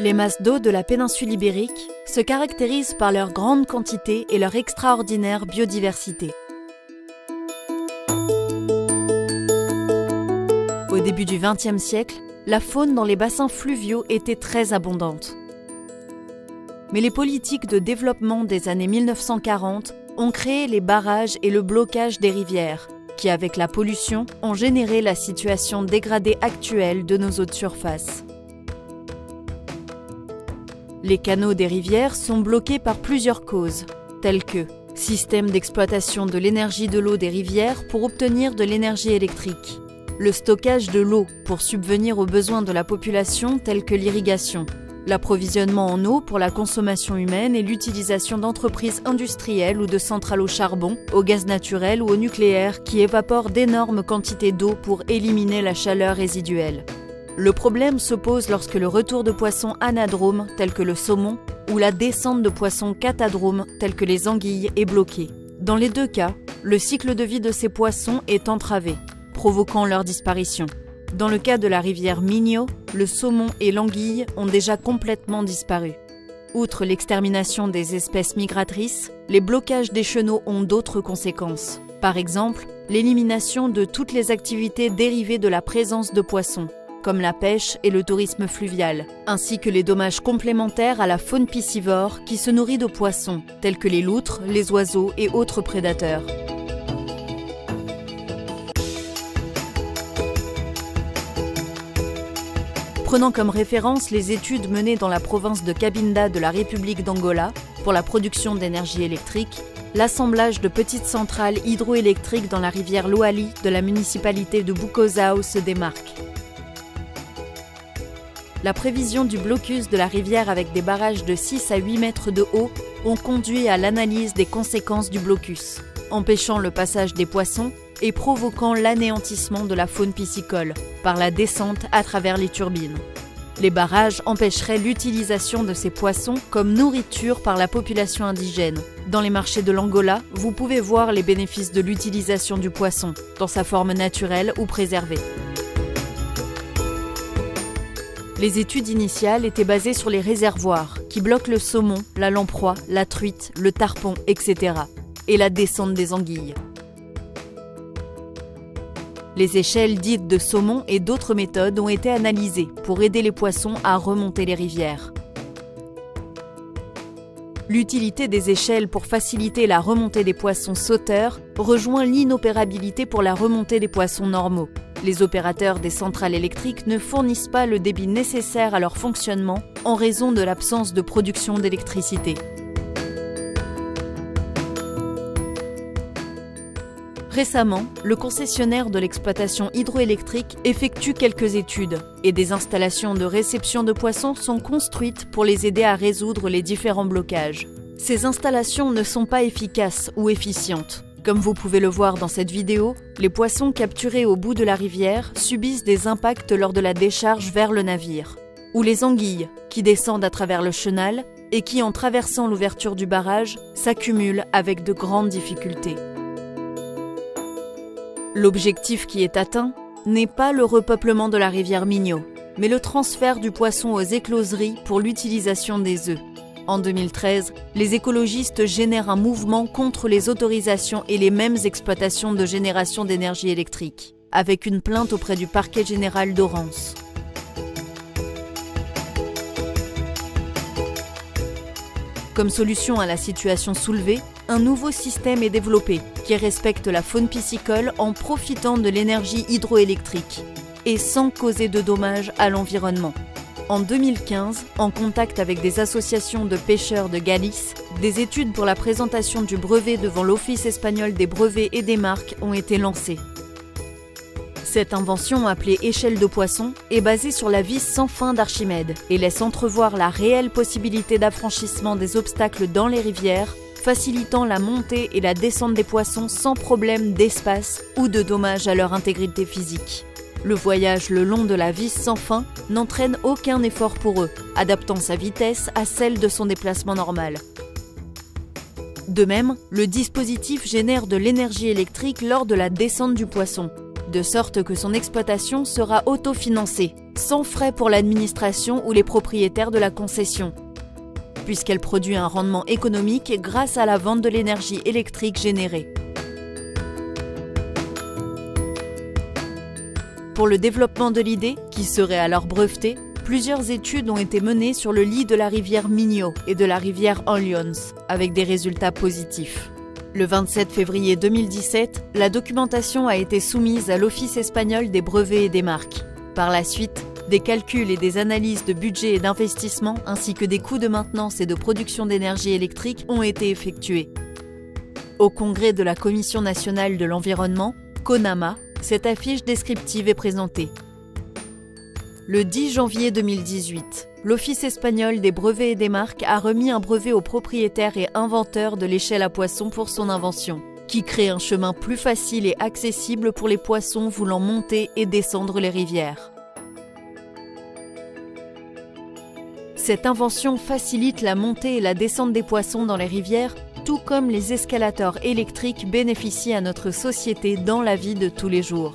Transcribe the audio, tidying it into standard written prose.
Les masses d'eau de la péninsule ibérique se caractérisent par leur grande quantité et leur extraordinaire biodiversité. Au début du XXe siècle, la faune dans les bassins fluviaux était très abondante. Mais les politiques de développement des années 1940 ont créé les barrages et le blocage des rivières, qui, avec la pollution, ont généré la situation dégradée actuelle de nos eaux de surface. Les canaux des rivières sont bloqués par plusieurs causes, telles que système d'exploitation de l'énergie de l'eau des rivières pour obtenir de l'énergie électrique, le stockage de l'eau pour subvenir aux besoins de la population tels que l'irrigation, l'approvisionnement en eau pour la consommation humaine et l'utilisation d'entreprises industrielles ou de centrales au charbon, au gaz naturel ou au nucléaire qui évaporent d'énormes quantités d'eau pour éliminer la chaleur résiduelle. Le problème se pose lorsque le retour de poissons anadromes tels que le saumon ou la descente de poissons catadromes tels que les anguilles est bloqué. Dans les deux cas, le cycle de vie de ces poissons est entravé, provoquant leur disparition. Dans le cas de la rivière Minho, le saumon et l'anguille ont déjà complètement disparu. Outre l'extermination des espèces migratrices, les blocages des chenaux ont d'autres conséquences. Par exemple, l'élimination de toutes les activités dérivées de la présence de poissons, comme la pêche et le tourisme fluvial, ainsi que les dommages complémentaires à la faune piscivore qui se nourrit de poissons, tels que les loutres, les oiseaux et autres prédateurs. Prenant comme référence les études menées dans la province de Cabinda de la République d'Angola pour la production d'énergie électrique, l'assemblage de petites centrales hydroélectriques dans la rivière Loali de la municipalité de Bukosao se démarque. La prévision du blocus de la rivière avec des barrages de 6 à 8 mètres de haut ont conduit à l'analyse des conséquences du blocus, empêchant le passage des poissons et provoquant l'anéantissement de la faune piscicole par la descente à travers les turbines. Les barrages empêcheraient l'utilisation de ces poissons comme nourriture par la population indigène. Dans les marchés de l'Angola, vous pouvez voir les bénéfices de l'utilisation du poisson, dans sa forme naturelle ou préservée. Les études initiales étaient basées sur les réservoirs, qui bloquent le saumon, la lamproie, la truite, le tarpon, etc., et la descente des anguilles. Les échelles dites de saumon et d'autres méthodes ont été analysées pour aider les poissons à remonter les rivières. L'utilité des échelles pour faciliter la remontée des poissons sauteurs rejoint l'inopérabilité pour la remontée des poissons normaux. Les opérateurs des centrales électriques ne fournissent pas le débit nécessaire à leur fonctionnement en raison de l'absence de production d'électricité. Récemment, le concessionnaire de l'exploitation hydroélectrique effectue quelques études et des installations de réception de poissons sont construites pour les aider à résoudre les différents blocages. Ces installations ne sont pas efficaces ou efficientes. Comme vous pouvez le voir dans cette vidéo, les poissons capturés au bout de la rivière subissent des impacts lors de la décharge vers le navire. Ou les anguilles, qui descendent à travers le chenal et qui, en traversant l'ouverture du barrage, s'accumulent avec de grandes difficultés. L'objectif qui est atteint n'est pas le repeuplement de la rivière Minho, mais le transfert du poisson aux écloseries pour l'utilisation des œufs. En 2013, les écologistes génèrent un mouvement contre les autorisations et les mêmes exploitations de génération d'énergie électrique, avec une plainte auprès du parquet général d'Orense. Comme solution à la situation soulevée, un nouveau système est développé qui respecte la faune piscicole en profitant de l'énergie hydroélectrique et sans causer de dommages à l'environnement. En 2015, en contact avec des associations de pêcheurs de Galice, des études pour la présentation du brevet devant l'Office espagnol des brevets et des marques ont été lancées. Cette invention, appelée échelle de poisson, est basée sur la vis sans fin d'Archimède et laisse entrevoir la réelle possibilité d'affranchissement des obstacles dans les rivières, facilitant la montée et la descente des poissons sans problème d'espace ou de dommages à leur intégrité physique. Le voyage le long de la vis sans fin n'entraîne aucun effort pour eux, adaptant sa vitesse à celle de son déplacement normal. De même, le dispositif génère de l'énergie électrique lors de la descente du poisson, de sorte que son exploitation sera autofinancée sans frais pour l'administration ou les propriétaires de la concession, puisqu'elle produit un rendement économique grâce à la vente de l'énergie électrique générée. Pour le développement de l'idée, qui serait alors brevetée, plusieurs études ont été menées sur le lit de la rivière Minho et de la rivière Orleans, avec des résultats positifs. Le 27 février 2017, la documentation a été soumise à l'Office espagnol des brevets et des marques. Par la suite, des calculs et des analyses de budget et d'investissement, ainsi que des coûts de maintenance et de production d'énergie électrique ont été effectués. Au congrès de la Commission nationale de l'environnement, CONAMA, cette affiche descriptive est présentée. Le 10 janvier 2018, l'Office espagnol des brevets et des marques a remis un brevet au propriétaire et inventeur de l'échelle à poissons pour son invention, qui crée un chemin plus facile et accessible pour les poissons voulant monter et descendre les rivières. Cette invention facilite la montée et la descente des poissons dans les rivières, tout comme les escalators électriques bénéficient à notre société dans la vie de tous les jours.